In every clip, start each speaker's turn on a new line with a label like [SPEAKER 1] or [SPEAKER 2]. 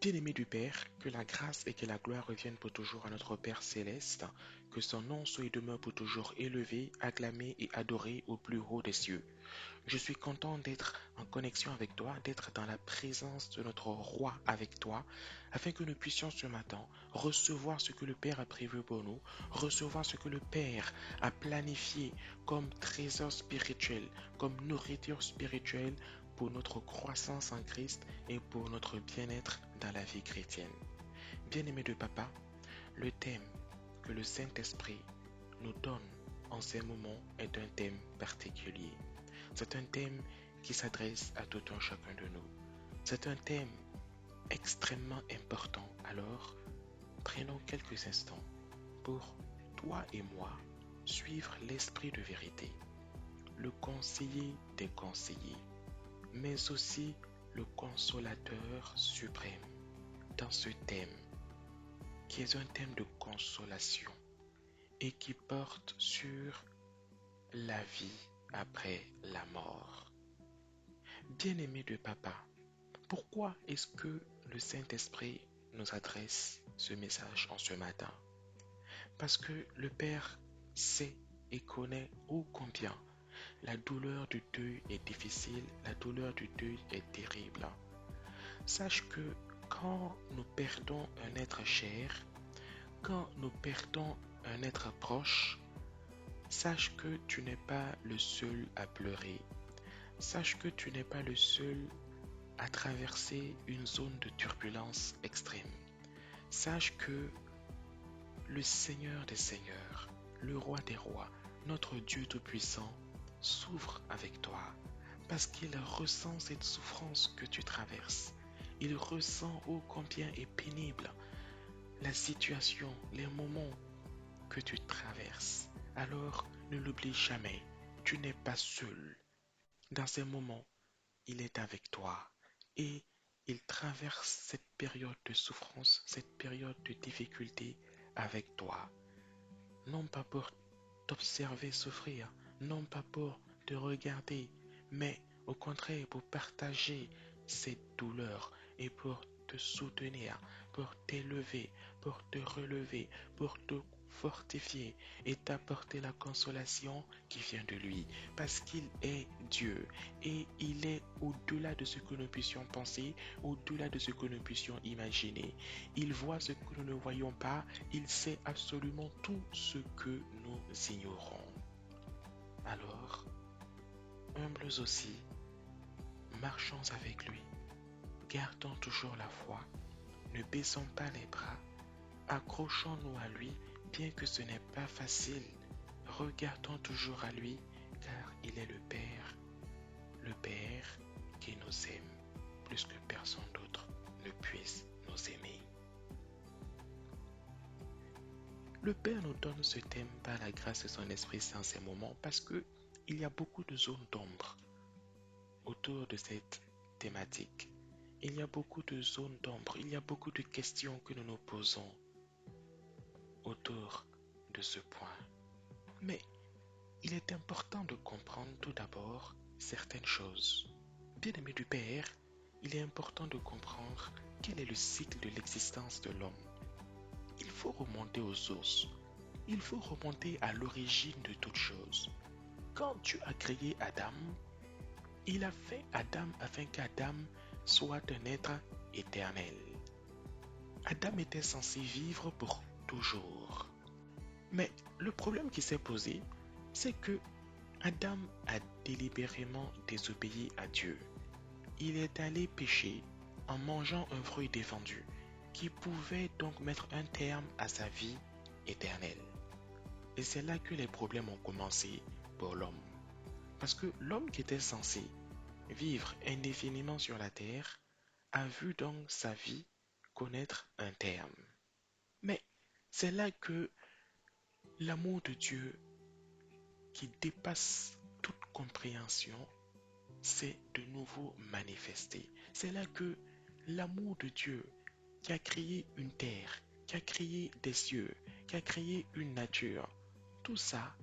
[SPEAKER 1] Bien-aimé du Père, que la grâce et que la gloire reviennent pour toujours à notre Père céleste, que son nom soit et demeure pour toujours élevé, acclamé et adoré au plus haut des cieux. Je suis content d'être en connexion avec toi, d'être dans la présence de notre roi avec toi, afin que nous puissions ce matin recevoir ce que le Père a prévu pour nous, recevoir ce que le Père a planifié comme trésor spirituel, comme nourriture spirituelle pour notre croissance en Christ et pour notre bien-être dans la vie chrétienne. Bien-aimé de Papa, le thème que le Saint-Esprit nous donne en ces moments est un thème particulier. C'est un thème qui s'adresse à tout un chacun de nous. C'est un thème extrêmement important. Alors, prenons quelques instants pour, toi et moi, suivre l'esprit de vérité, le conseiller des conseillers, mais aussi le consolateur suprême dans ce thème, qui est un thème de consolation et qui porte sur la vie après la mort. Bien-aimé de Papa, pourquoi est-ce que le Saint-Esprit nous adresse ce message en ce matin? Parce que le Père sait et connaît ô combien la douleur du deuil est difficile, la douleur du deuil est terrible. Sache que quand nous perdons un être cher, quand nous perdons un être proche, sache que tu n'es pas le seul à pleurer. Sache que tu n'es pas le seul à traverser une zone de turbulence extrême. Sache que le Seigneur des Seigneurs, le Roi des Rois, notre Dieu Tout-Puissant, souffre avec toi parce qu'il ressent cette souffrance que tu traverses. Il ressent ô combien est pénible la situation, les moments que tu traverses. Alors, ne l'oublie jamais, tu n'es pas seul. Dans ces moments, il est avec toi et il traverse cette période de souffrance, cette période de difficulté avec toi. Non pas pour t'observer souffrir, non pas pour te regarder, mais au contraire pour partager cette douleur et pour te soutenir, pour t'élever, pour te relever, pour te fortifier et t'apporter la consolation qui vient de lui, parce qu'il est Dieu et il est au-delà de ce que nous puissions penser, au-delà de ce que nous puissions imaginer. Il voit ce que nous ne voyons pas, il sait absolument tout ce que nous ignorons. Alors, humbles aussi, marchons avec lui, gardons toujours la foi, ne baissons pas les bras, accrochons-nous à lui, bien que ce n'est pas facile. Regardons toujours à lui, car il est le Père qui nous aime plus que personne d'autre ne puisse nous aimer. Le Père nous donne ce thème par la grâce de son Esprit Saint en ces moments parce que il y a beaucoup de zones d'ombre autour de cette thématique. Il y a beaucoup de zones d'ombre, il y a beaucoup de questions que nous nous posons autour de ce point. Mais il est important de comprendre tout d'abord certaines choses. Bien-aimé du Père, il est important de comprendre quel est le cycle de l'existence de l'homme. Il faut remonter aux sources. Il faut remonter à l'origine de toute chose. Quand Dieu a créé Adam, il a fait Adam afin qu'Adam soit un être éternel. Adam était censé vivre pour toujours. Mais le problème qui s'est posé, c'est que Adam a délibérément désobéi à Dieu. Il est allé pécher en mangeant un fruit défendu qui pouvait donc mettre un terme à sa vie éternelle. Et c'est là que les problèmes ont commencé pour l'homme. Parce que l'homme qui était censé vivre indéfiniment sur la terre a vu donc sa vie connaître un terme. Mais c'est là que l'amour de Dieu qui dépasse toute compréhension s'est de nouveau manifesté. C'est là que l'amour de Dieu qui a créé une terre, qui a créé des cieux, qui a créé une nature, tout ça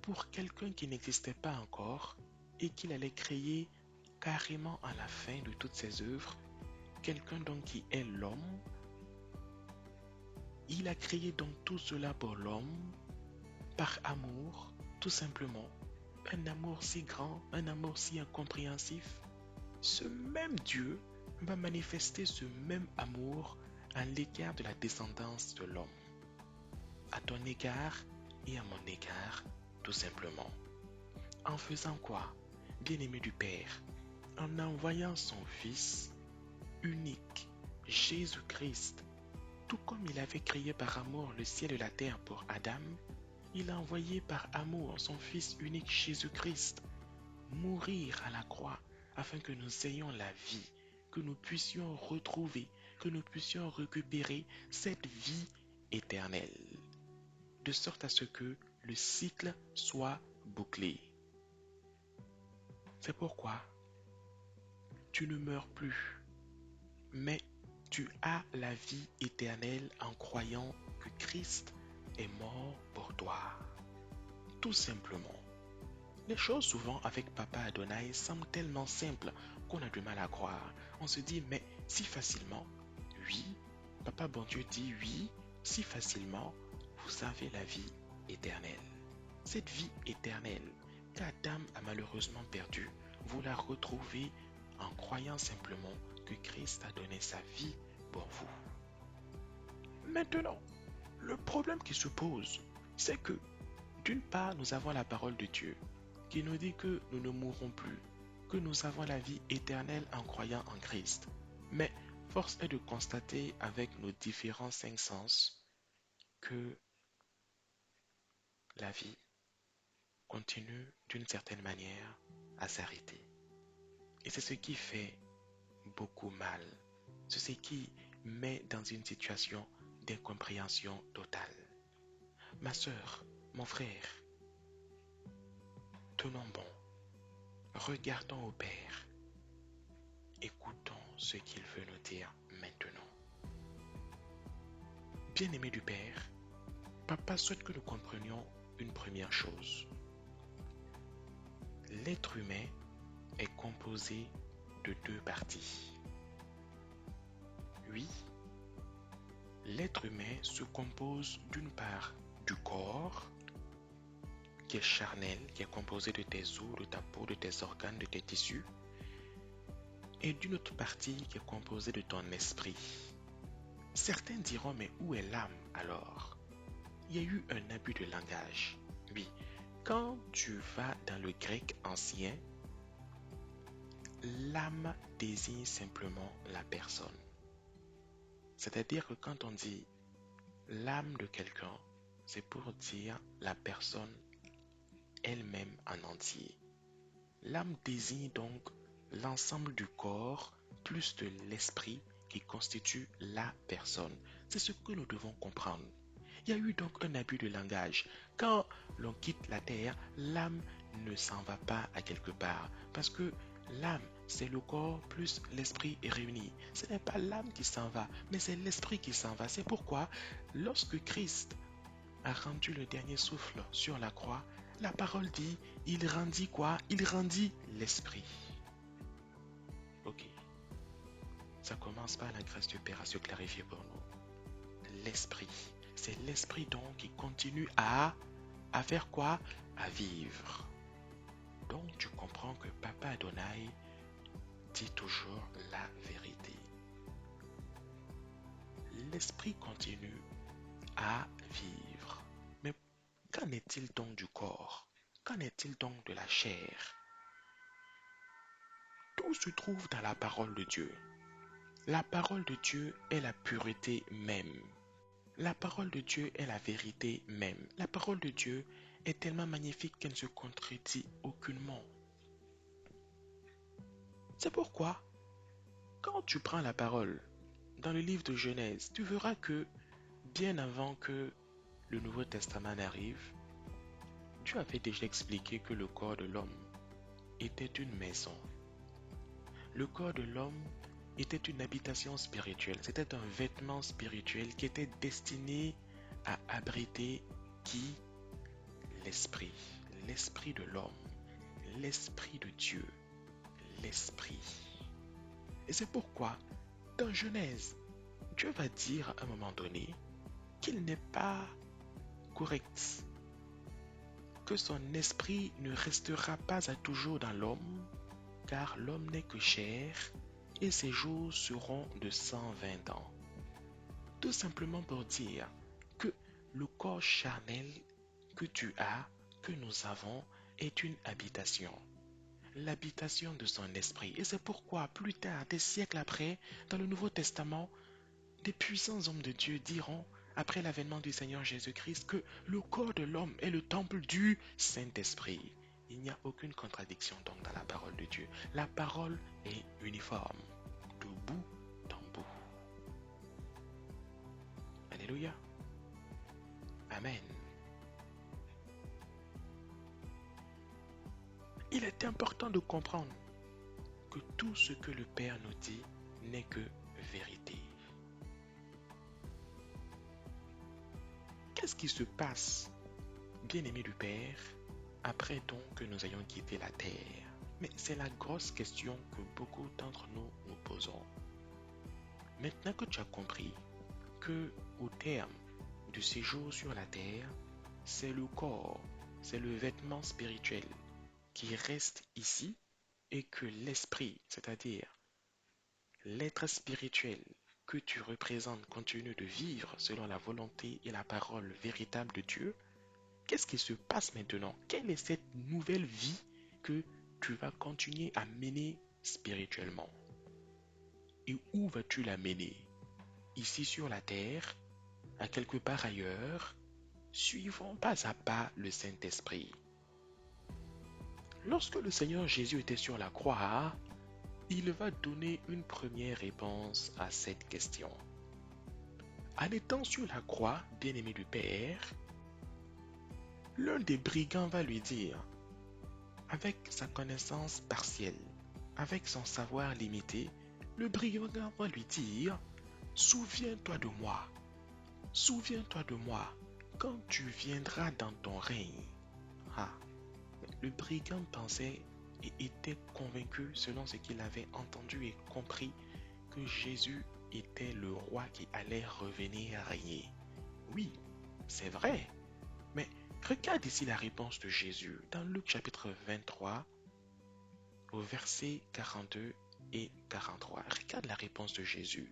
[SPEAKER 1] pour quelqu'un qui n'existait pas encore et qu'il allait créer carrément à la fin de toutes ses œuvres, quelqu'un donc qui est l'homme, il a créé donc tout cela pour l'homme, par amour, tout simplement. Un amour si grand, un amour si incompréhensif. Ce même Dieu va manifester ce même amour à l'égard de la descendance de l'homme. À ton égard et à mon égard, tout simplement. En faisant quoi, bien-aimé du Père? En envoyant son Fils unique, Jésus-Christ. Tout comme il avait créé par amour le ciel et la terre pour Adam, il a envoyé par amour son Fils unique Jésus-Christ mourir à la croix afin que nous ayons la vie, que nous puissions retrouver, que nous puissions récupérer cette vie éternelle, de sorte à ce que le cycle soit bouclé. C'est pourquoi tu ne meurs plus, mais tu as la vie éternelle en croyant que Christ est mort pour toi. Tout simplement. Les choses souvent avec Papa Adonai semblent tellement simples qu'on a du mal à croire. On se dit, mais si facilement, oui, Papa bon Dieu dit oui, si facilement, vous avez la vie éternelle. Cette vie éternelle qu'Adam a malheureusement perdue, vous la retrouvez en croyant simplement que Christ a donné sa vie pour vous. Maintenant, le problème qui se pose, c'est que d'une part, nous avons la parole de Dieu qui nous dit que nous ne mourrons plus, que nous avons la vie éternelle en croyant en Christ. Mais force est de constater avec nos différents cinq sens que la vie continue d'une certaine manière à s'arrêter. Et c'est ce qui fait beaucoup mal. C'est ce qui met dans une situation d'incompréhension totale. Ma sœur, mon frère, tenons bon, regardons au Père, écoutons ce qu'il veut nous dire maintenant. Bien-aimé du Père, Papa souhaite que nous comprenions une première chose. L'être humain est composé de deux parties. Oui, l'être humain se compose d'une part du corps, qui est charnel, qui est composé de tes os, de ta peau, de tes organes, de tes tissus, et d'une autre partie qui est composée de ton esprit. Certains diront, mais où est l'âme alors? Il y a eu un abus de langage. Oui, quand tu vas dans le grec ancien, l'âme désigne simplement la personne. C'est-à-dire que quand on dit l'âme de quelqu'un, c'est pour dire la personne elle-même en entier. L'âme désigne donc l'ensemble du corps plus de l'esprit qui constitue la personne. C'est ce que nous devons comprendre. Il y a eu donc un abus de langage. Quand l'on quitte la terre, l'âme ne s'en va pas à quelque part. Parce que l'âme, c'est le corps plus l'esprit réunis. Ce n'est pas l'âme qui s'en va, mais c'est l'esprit qui s'en va. C'est pourquoi, lorsque Christ a rendu le dernier souffle sur la croix, la parole dit, il rendit quoi? Il rendit l'esprit. Ok. Ça commence par la grâce du Père à se clarifier pour nous. L'esprit. C'est l'esprit donc qui continue à faire quoi? À vivre. Donc tu comprends que Papa Adonai dit toujours la vérité. L'esprit continue à vivre. Mais qu'en est-il donc du corps? Qu'en est-il donc de la chair? Tout se trouve dans la parole de Dieu. La parole de Dieu est la pureté même. La parole de Dieu est la vérité même. La parole de Dieu est tellement magnifique qu'elle ne se contredit aucunement. C'est pourquoi, quand tu prends la parole dans le livre de Genèse, tu verras que bien avant que le Nouveau Testament n'arrive, Dieu avait déjà expliqué que le corps de l'homme était une maison. Le corps de l'homme était une habitation spirituelle. C'était un vêtement spirituel qui était destiné à abriter qui? L'esprit. L'esprit de l'homme. L'esprit de Dieu. L'esprit. Et c'est pourquoi Dans Genèse, Dieu va dire à un moment donné qu'il n'est pas correct, que son esprit ne restera pas à toujours dans l'homme, car l'homme n'est que chair, et ses jours seront de 120 ans. Tout simplement pour dire que le corps charnel que tu as, que nous avons, est une habitation. L'habitation de son esprit. Et c'est pourquoi, plus tard, des siècles après, dans le Nouveau Testament, des puissants hommes de Dieu diront, après l'avènement du Seigneur Jésus-Christ, que le corps de l'homme est le temple du Saint-Esprit. Il n'y a aucune contradiction donc dans la parole de Dieu. La parole est uniforme, de bout en bout. Alléluia. Amen. Il est important de comprendre que tout ce que le Père nous dit n'est que vérité. Qu'est-ce qui se passe, bien-aimé du Père, après donc que nous ayons quitté la terre? Mais c'est la grosse question que beaucoup d'entre nous nous posons. Maintenant que tu as compris que au terme du séjour sur la terre, c'est le corps, c'est le vêtement spirituel qui reste ici et que l'esprit, c'est-à-dire l'être spirituel que tu représentes continue de vivre selon la volonté et la parole véritable de Dieu, qu'est-ce qui se passe maintenant? Quelle est cette nouvelle vie que tu vas continuer à mener spirituellement? Et où vas-tu la mener? Ici sur la terre, à quelque part ailleurs, suivons pas à pas le Saint-Esprit. Lorsque le Seigneur Jésus était sur la croix, il va donner une première réponse à cette question. En étant sur la croix, bien-aimé du Père, l'un des brigands va lui dire, avec sa connaissance partielle, avec son savoir limité, le brigand va lui dire, souviens-toi de moi, quand tu viendras dans ton règne. Ah, le brigand pensait et était convaincu, selon ce qu'il avait entendu et compris, que Jésus était le roi qui allait revenir régner. Oui, c'est vrai, mais regarde ici la réponse de Jésus dans Luc chapitre 23, au verset 42 et 43. Regarde la réponse de Jésus.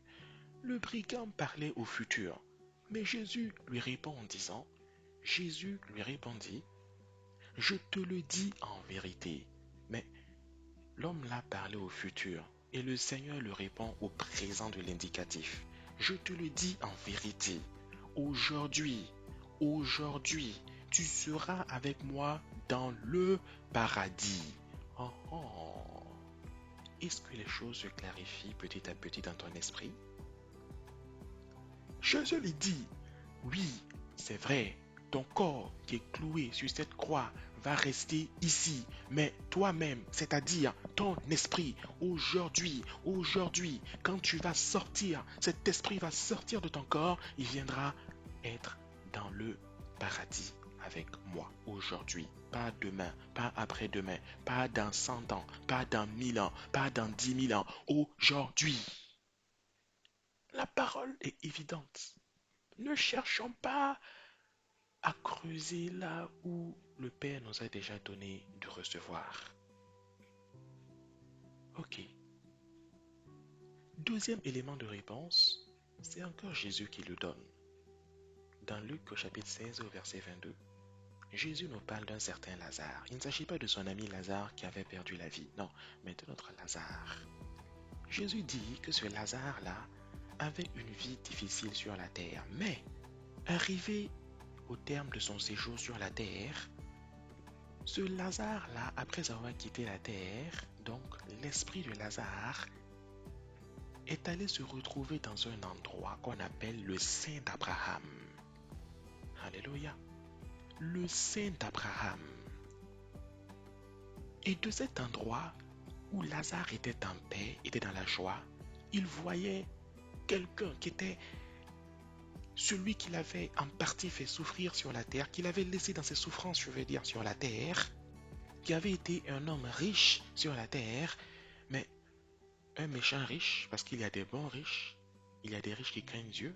[SPEAKER 1] Le brigand parlait au futur, mais Jésus lui répond en disant, Jésus lui répondit, je te le dis en vérité. Mais l'homme là parlait au futur et le Seigneur lui répond au présent de l'indicatif. Je te le dis en vérité. Aujourd'hui, tu seras avec moi dans le paradis. Oh, oh. Est-ce que les choses se clarifient petit à petit dans ton esprit? Jésus lui dit, oui, c'est vrai, ton corps qui est cloué sur cette croix va rester ici, mais toi-même, c'est-à-dire ton esprit, aujourd'hui, quand tu vas sortir, cet esprit va sortir de ton corps, il viendra être dans le paradis avec moi aujourd'hui, pas demain, pas après-demain, pas dans 100 ans, pas dans 1000 ans, pas dans 10 000 ans, aujourd'hui. La parole est évidente. Ne cherchons pas à creuser là où le Père nous a déjà donné de recevoir. Ok. Deuxième élément de réponse, c'est encore Jésus qui le donne. Dans Luc au chapitre 16 au verset 22, Jésus nous parle d'un certain Lazare. Il ne s'agit pas de son ami Lazare qui avait perdu la vie, non, mais de notre Lazare. Jésus dit que ce Lazare-là avait une vie difficile sur la terre, mais arrivé au terme de son séjour sur la terre, ce Lazare-là, après avoir quitté la terre, donc l'esprit de Lazare, est allé se retrouver dans un endroit qu'on appelle le sein d'Abraham. Alléluia. Le sein d'Abraham. Et de cet endroit où Lazare était en paix, était dans la joie, il voyait quelqu'un qui était celui qu'il avait en partie fait souffrir sur la terre, qu'il avait laissé dans ses souffrances, je veux dire, sur la terre, qui avait été un homme riche sur la terre, mais un méchant riche, parce qu'il y a des bons riches, il y a des riches qui craignent Dieu,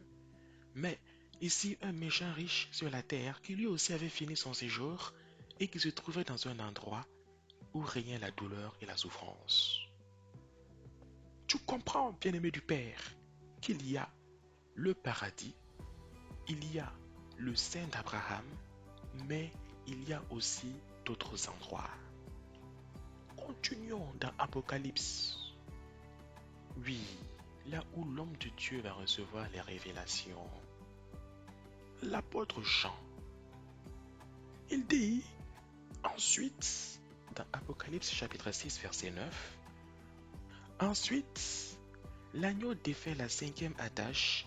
[SPEAKER 1] mais ici un méchant riche sur la terre qui lui aussi avait fini son séjour et qui se trouvait dans un endroit où régnait la douleur et la souffrance. Tu comprends, bien-aimé du Père, qu'il y a le paradis, il y a le sein d'Abraham, mais il y a aussi d'autres endroits. Continuons dans Apocalypse. Oui, là où l'homme de Dieu va recevoir les révélations. L'apôtre Jean, il dit ensuite, dans Apocalypse chapitre 6 verset 9, ensuite, l'agneau défait la cinquième attache.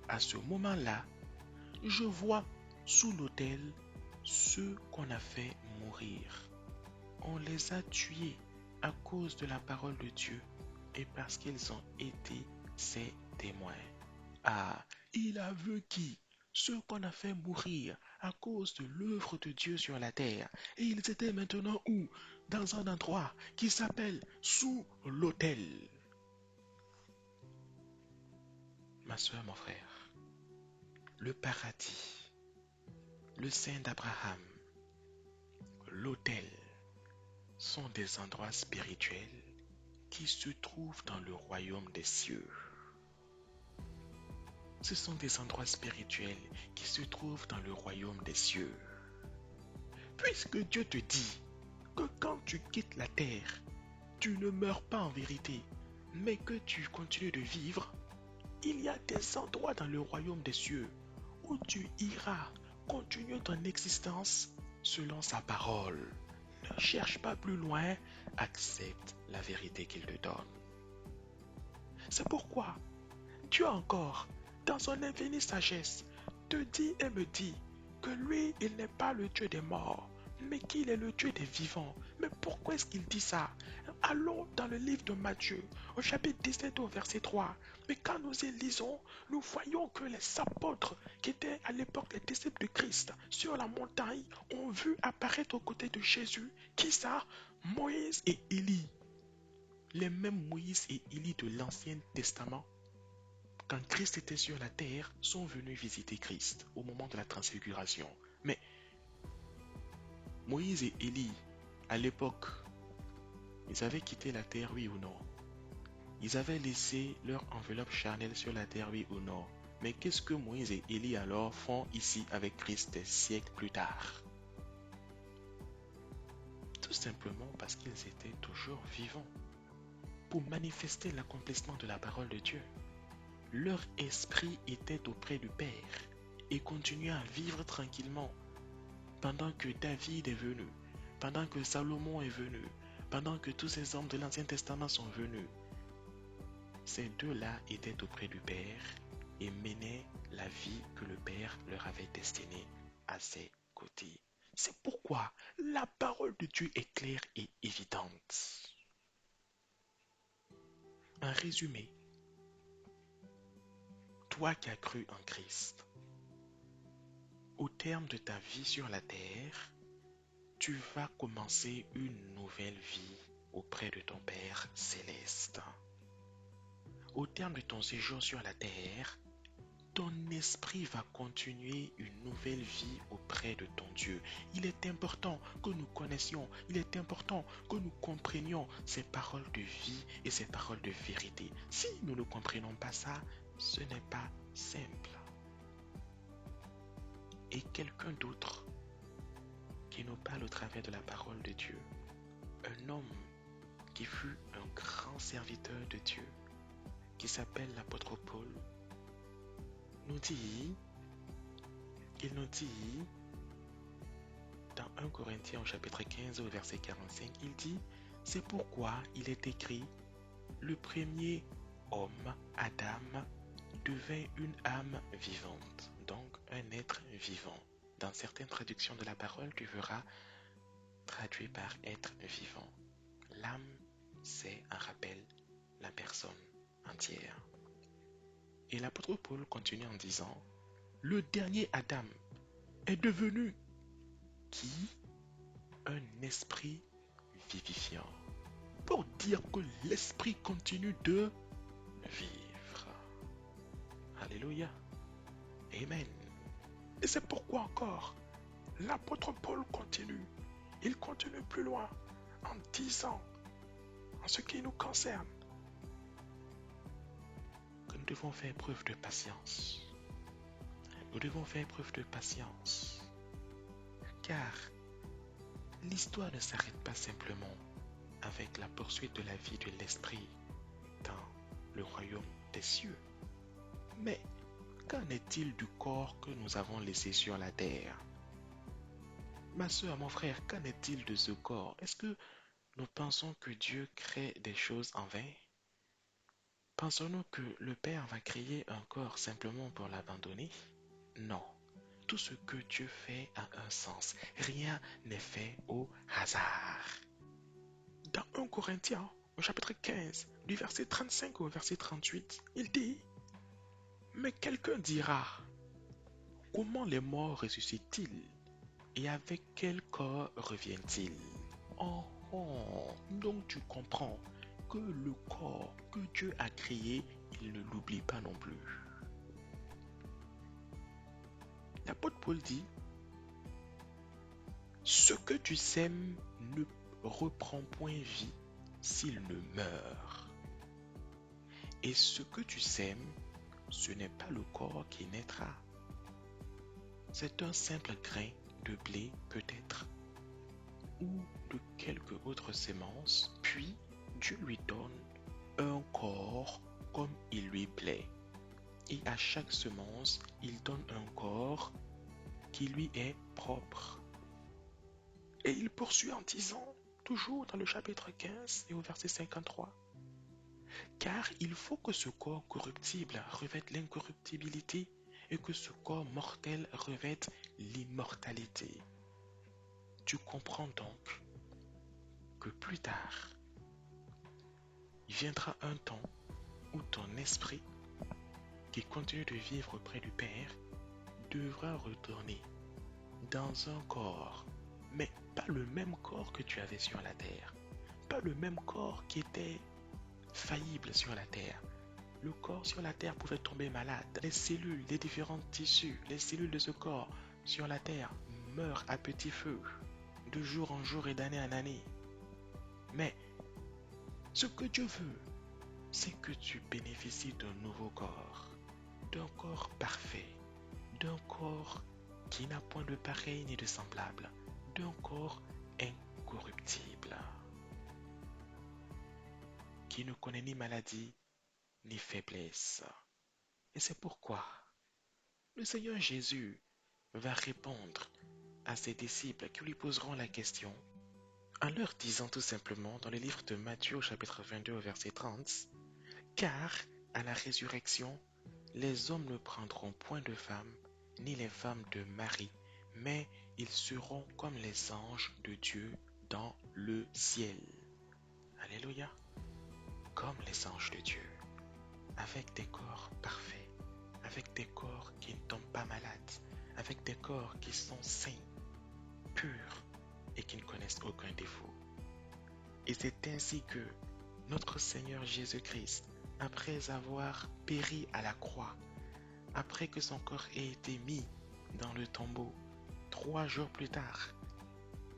[SPEAKER 1] À ce moment-là, je vois sous l'autel ceux qu'on a fait mourir. On les a tués à cause de la parole de Dieu et parce qu'ils ont été ses témoins. Ah, il a vu qui? Ceux qu'on a fait mourir à cause de l'œuvre de Dieu sur la terre. Et ils étaient maintenant où? Dans un endroit qui s'appelle sous l'autel. Ma soeur, mon frère, le paradis, le sein d'Abraham, l'autel sont des endroits spirituels qui se trouvent dans le royaume des cieux. Ce sont des endroits spirituels qui se trouvent dans le royaume des cieux. Puisque Dieu te dit que quand tu quittes la terre, tu ne meurs pas en vérité, mais que tu continues de vivre, il y a des endroits dans le royaume des cieux où tu iras continuer ton existence selon sa parole. Ne cherche pas plus loin, accepte la vérité qu'il te donne. C'est pourquoi Dieu encore, dans son infinie sagesse, te dit et me dit que lui, il n'est pas le Dieu des morts, mais qu'il est le Dieu des vivants. Mais pourquoi est-ce qu'il dit ça? Allons dans le livre de Matthieu, au chapitre 17 au verset 3. Mais quand nous y lisons, nous voyons que les apôtres qui étaient à l'époque les disciples de Christ sur la montagne ont vu apparaître aux côtés de Jésus, qui ça? Moïse et Élie. Les mêmes Moïse et Élie de l'Ancien Testament, quand Christ était sur la terre, sont venus visiter Christ au moment de la transfiguration. Mais Moïse et Élie, à l'époque, ils avaient quitté la terre, oui ou non? Ils avaient laissé leur enveloppe charnelle sur la terre, oui ou non? Mais qu'est-ce que Moïse et Élie alors font ici avec Christ des siècles plus tard? Tout simplement parce qu'ils étaient toujours vivants pour manifester l'accomplissement de la parole de Dieu. Leur esprit était auprès du Père et continuait à vivre tranquillement pendant que David est venu, pendant que Salomon est venu, pendant que tous ces hommes de l'Ancien Testament sont venus. Ces deux-là étaient auprès du Père et menaient la vie que le Père leur avait destinée à ses côtés. C'est pourquoi la parole de Dieu est claire et évidente. En résumé, toi qui as cru en Christ, au terme de ta vie sur la terre, tu vas commencer une nouvelle vie auprès de ton Père céleste. Au terme de ton séjour sur la terre, ton esprit va continuer une nouvelle vie auprès de ton Dieu. Il est important que nous connaissions, il est important que nous comprenions ces paroles de vie et ces paroles de vérité. Si nous ne comprenons pas ça, ce n'est pas simple. Et quelqu'un d'autre qui nous parle au travers de la parole de Dieu, un homme qui fut un grand serviteur de Dieu, qui s'appelle l'apôtre Paul, il nous dit dans 1 Corinthiens au chapitre 15 au verset 45, il dit, c'est pourquoi il est écrit, le premier homme, Adam, devint une âme vivante, donc un être vivant. Dans certaines traductions de la parole, tu verras traduit par être vivant. L'âme, c'est un rappel, la personne entière. Et l'apôtre Paul continue en disant, le dernier Adam est devenu qui? Un esprit vivifiant. Pour dire que l'esprit continue de vivre. Alléluia. Amen. Et c'est pourquoi encore l'apôtre Paul continue. Il continue plus loin en disant, en ce qui nous concerne, que nous devons faire preuve de patience. Nous devons faire preuve de patience. Car l'histoire ne s'arrête pas simplement avec la poursuite de la vie de l'esprit dans le royaume des cieux. Mais qu'en est-il du corps que nous avons laissé sur la terre? Ma soeur, mon frère, qu'en est-il de ce corps? Est-ce que nous pensons que Dieu crée des choses en vain? Pensons-nous que le Père va créer un corps simplement pour l'abandonner? Non. Tout ce que Dieu fait a un sens. Rien n'est fait au hasard. Dans 1 Corinthiens, au chapitre 15, du verset 35 au verset 38, il dit: Mais quelqu'un dira, comment les morts ressuscitent-ils? Et avec quel corps reviennent-ils? Oh, oh, donc tu comprends que le corps que Dieu a créé, il ne l'oublie pas non plus. L'apôtre Paul dit, ce que tu sèmes ne reprend point vie s'il ne meurt. Et ce que tu sèmes, ce n'est pas le corps qui naîtra. C'est un simple grain de blé peut-être, ou de quelque autre sémence, puis Dieu lui donne un corps comme il lui plaît. Et à chaque semence, il donne un corps qui lui est propre. Et il poursuit en disant, toujours dans le chapitre 15 et au verset 53, car il faut que ce corps corruptible revête l'incorruptibilité et que ce corps mortel revête l'immortalité. Tu comprends donc que plus tard, il viendra un temps où ton esprit, qui continue de vivre auprès du Père, devra retourner dans un corps, mais pas le même corps que tu avais sur la terre, pas le même corps qui était faillible sur la terre. Le corps sur la terre pouvait tomber malade. Les cellules, les différents tissus, les cellules de ce corps sur la terre meurent à petit feu, de jour en jour et d'année en année. Mais ce que Dieu veut, c'est que tu bénéficies d'un nouveau corps, d'un corps parfait, d'un corps qui n'a point de pareil ni de semblable, d'un corps incorruptible, qui ne connaît ni maladie ni faiblesse. Et c'est pourquoi le Seigneur Jésus va répondre à ses disciples qui lui poseront la question en leur disant tout simplement dans le livre de Matthieu au chapitre 22 au verset 30, car à la résurrection, les hommes ne prendront point de femmes, ni les femmes de mari, mais ils seront comme les anges de Dieu dans le ciel. Alléluia. Comme les anges de Dieu, avec des corps parfaits, avec des corps qui ne tombent pas malades, avec des corps qui sont sains, purs et qui ne connaissent aucun défaut. Et c'est ainsi que notre Seigneur Jésus-Christ, après avoir péri à la croix, après que son corps ait été mis dans le tombeau, 3 jours plus tard,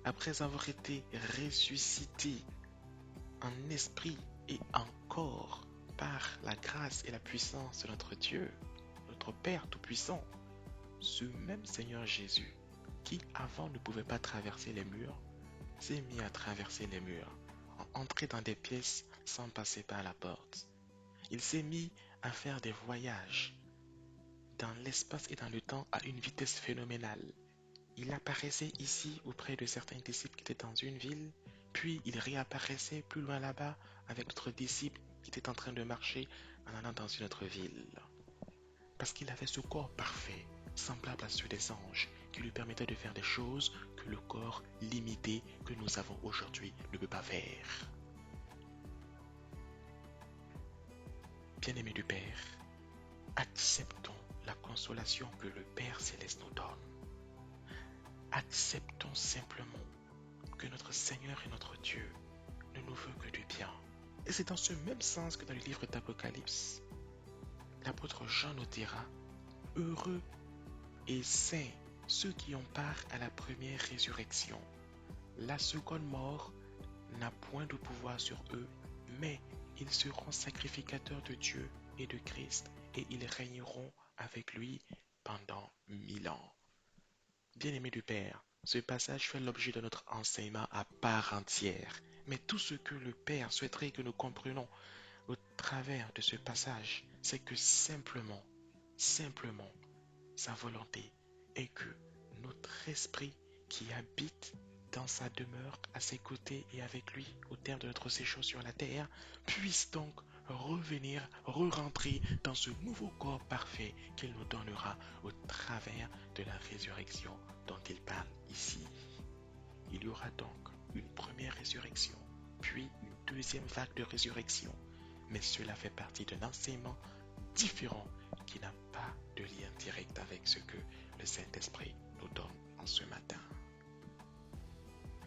[SPEAKER 1] après avoir été ressuscité en esprit et en corps par la grâce et la puissance de notre Dieu, notre Père Tout-Puissant, ce même Seigneur Jésus, qui avant ne pouvait pas traverser les murs, s'est mis à traverser les murs, entrer dans des pièces sans passer par la porte. Il s'est mis à faire des voyages dans l'espace et dans le temps à une vitesse phénoménale. Il apparaissait ici auprès de certains disciples qui étaient dans une ville, puis il réapparaissait plus loin là-bas avec d'autres disciples qui étaient en train de marcher en allant dans une autre ville. Parce qu'il avait ce corps parfait, semblable à ceux des anges, qui lui permettait de faire des choses que le corps limité que nous avons aujourd'hui ne peut pas faire. Bien-aimés du Père, acceptons la consolation que le Père Céleste nous donne. Acceptons simplement que notre Seigneur et notre Dieu ne nous veut que du bien. Et c'est dans ce même sens que dans le livre d'Apocalypse, l'apôtre Jean nous dira, heureux et saints ceux qui ont part à la première résurrection. La seconde mort n'a point de pouvoir sur eux, mais ils seront sacrificateurs de Dieu et de Christ, et ils régneront avec lui pendant 1000 ans. Bien-aimés du Père, ce passage fait l'objet de notre enseignement à part entière, mais tout ce que le Père souhaiterait que nous comprenions au travers de ce passage, c'est que simplement, sa volonté est que notre esprit qui habite dans sa demeure à ses côtés et avec lui au terme de notre séjour sur la terre puisse donc revenir, re-rentrer dans ce nouveau corps parfait qu'il nous donnera au travers de la résurrection dont il parle ici. Il y aura donc une première résurrection, puis une deuxième vague de résurrection, mais cela fait partie d'un enseignement différent qui n'a pas de lien direct avec ce que le Saint-Esprit nous donne en ce matin.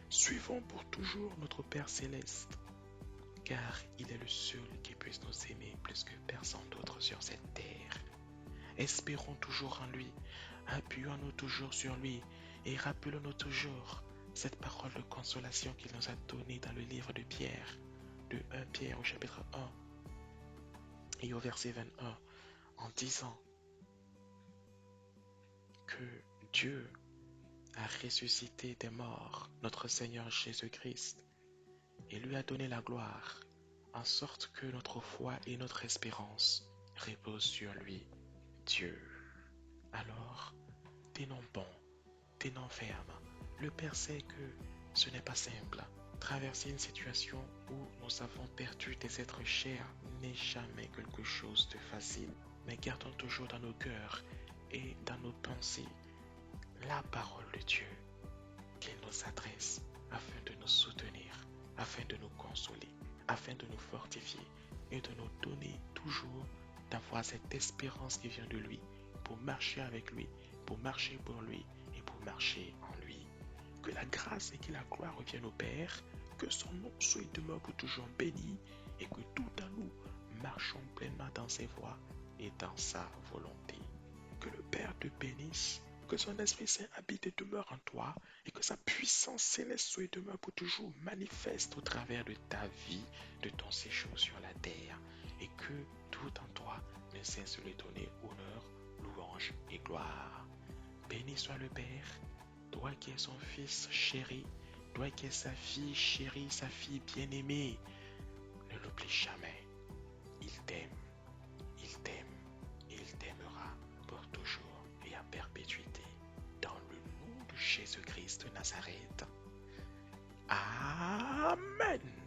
[SPEAKER 1] Suivons pour toujours notre Père Céleste, car il est le seul qui puisse nous aimer plus que personne d'autre sur cette terre. Espérons toujours en lui, appuyons-nous toujours sur lui et rappelons-nous toujours cette parole de consolation qu'il nous a donnée dans le livre de Pierre, de 1 Pierre au chapitre 1 et au verset 21, en disant que Dieu a ressuscité des morts notre Seigneur Jésus-Christ et lui a donné la gloire, en sorte que notre foi et notre espérance reposent sur lui, Dieu. Alors, tenons bon, tenons ferme. Le Père sait que ce n'est pas simple. Traverser une situation où nous avons perdu des êtres chers n'est jamais quelque chose de facile. Mais gardons toujours dans nos cœurs et dans nos pensées la parole de Dieu qu'il nous adresse afin de nous soutenir, afin de nous consoler, afin de nous fortifier et de nous donner toujours d'avoir cette espérance qui vient de lui pour marcher avec lui, pour marcher pour lui et pour marcher en lui. Que la grâce et que la gloire reviennent au Père, que son nom soit et demeure pour toujours béni et que tout à nous marchons pleinement dans ses voies et dans sa volonté. Que le Père te bénisse, que son Esprit Saint habite et demeure en toi et que sa puissance céleste soit et demeure pour toujours manifeste au travers de ta vie, de ton séjour sur la terre et que tout en toi ne cesse de lui donner honneur, louange et gloire. Béni soit le Père, toi qui es son Fils chéri, toi qui es sa fille chérie, sa fille bien-aimée. Ne l'oublie jamais. Il t'aime, il t'aime et il t'aimera pour toujours et à perpétuité. Dans le nom de Jésus-Christ de Nazareth. Amen.